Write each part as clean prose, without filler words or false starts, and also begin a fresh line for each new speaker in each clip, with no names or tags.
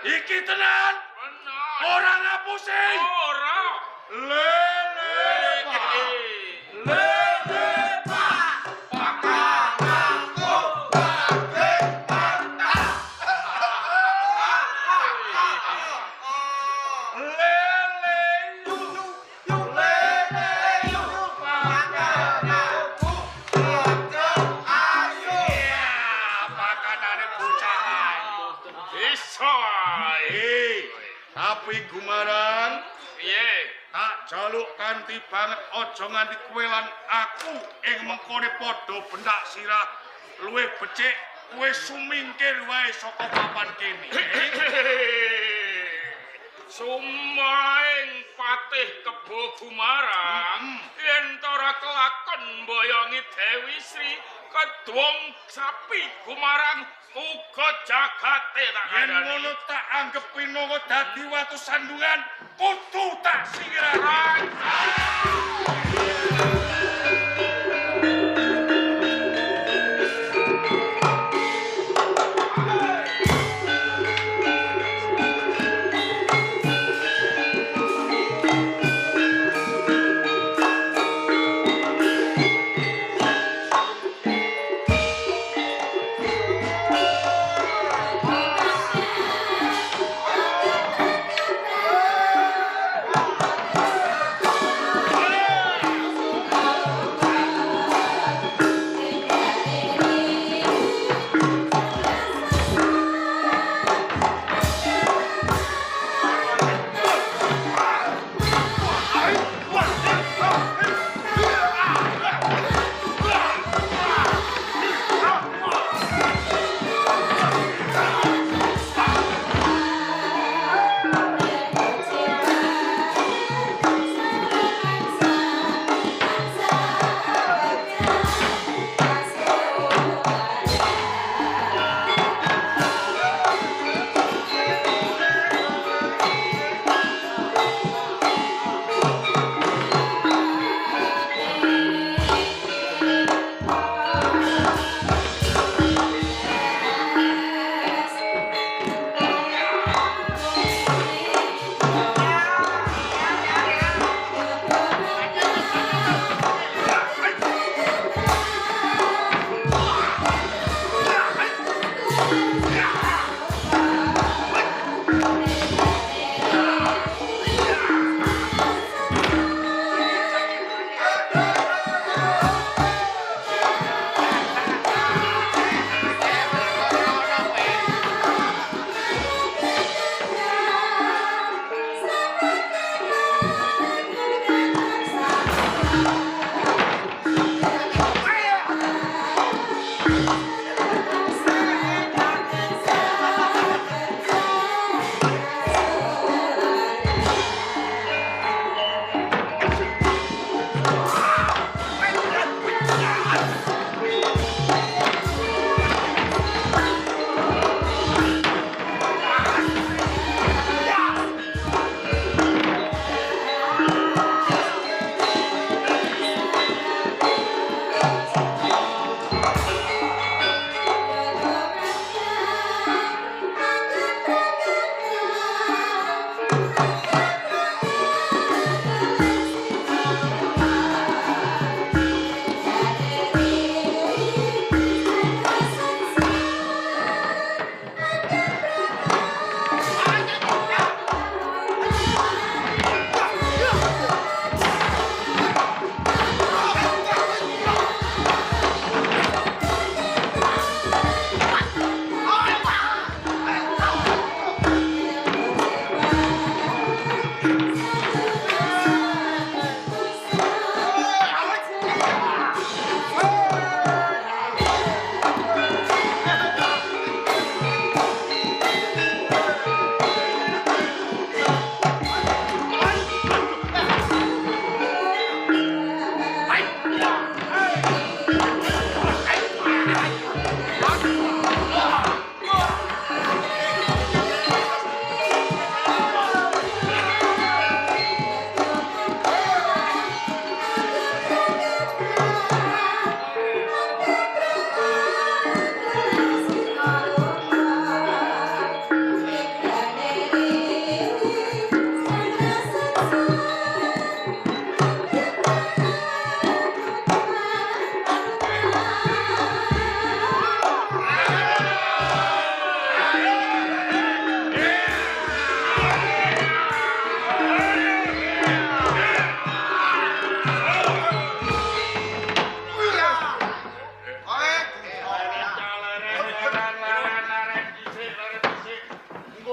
Iki tenan.
Benar.
Ora ngapusin.
Ora.
Lele. Lele Pak. Pakananku daging mantap. Lele yu. Lele yu. Pakananku daging ayu. Pakanane bocah ayu.
Iso.
Tapi gumaran
Piye?
tak jaluk kanthi banget aja nganti kowe lan aku ing mengkone padha bendak sirah luwih becik kowe sumingkir wae saka papan kene.
Sumaing patih Kebo Gumarang yen ora kelakon mboyongi Dewi Sri kedwong sapi Gumarang uga jagate tak
Yen
kandhani.
ngono tak anggep Pinongo dadi watu sandungan kudu tak singirake.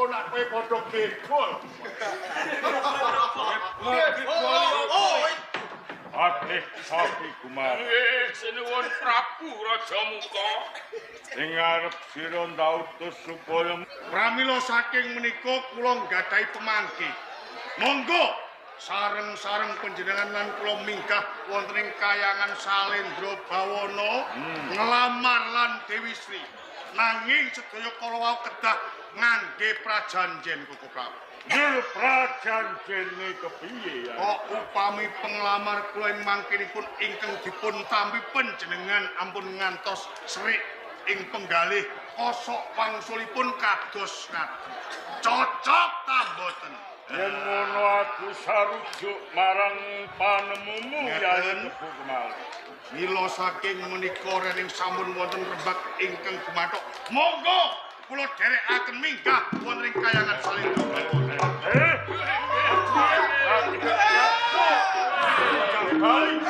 engko nak kowe padha gedol.
Patih Sapi Kumara.
Nggih, sinuwun Prabu Raja Muka.
Ing ngarep sira ndautus supaya
Pramila saking menika kula nggadahi pemangki. Monggo sareng-sareng panjenengan lan kula minggah wonten ing kayangan Salendra Bawana nglamar lan Dewi Sri. Nanging sedaya kala wau kedah ngangge prajanjen Koko Prabu.
nggih prajanjene kepiye ya?
Kok upami penglamar kula ing mangkinipun ingkang dipun tampi panjenengan ampun ngantos serik ing penggalih kosok wangsulipun kados ngaten. Cocok ta mboten?
Yen ngono aku sarujuk marang panemumu Yayi Tebu Kumara.
Mila saking menika rening sampun wonten rembag ingkang gumathok. Monggo kula dherekaken minggah wonten ing kayangan Salendra Bawana.
Baik.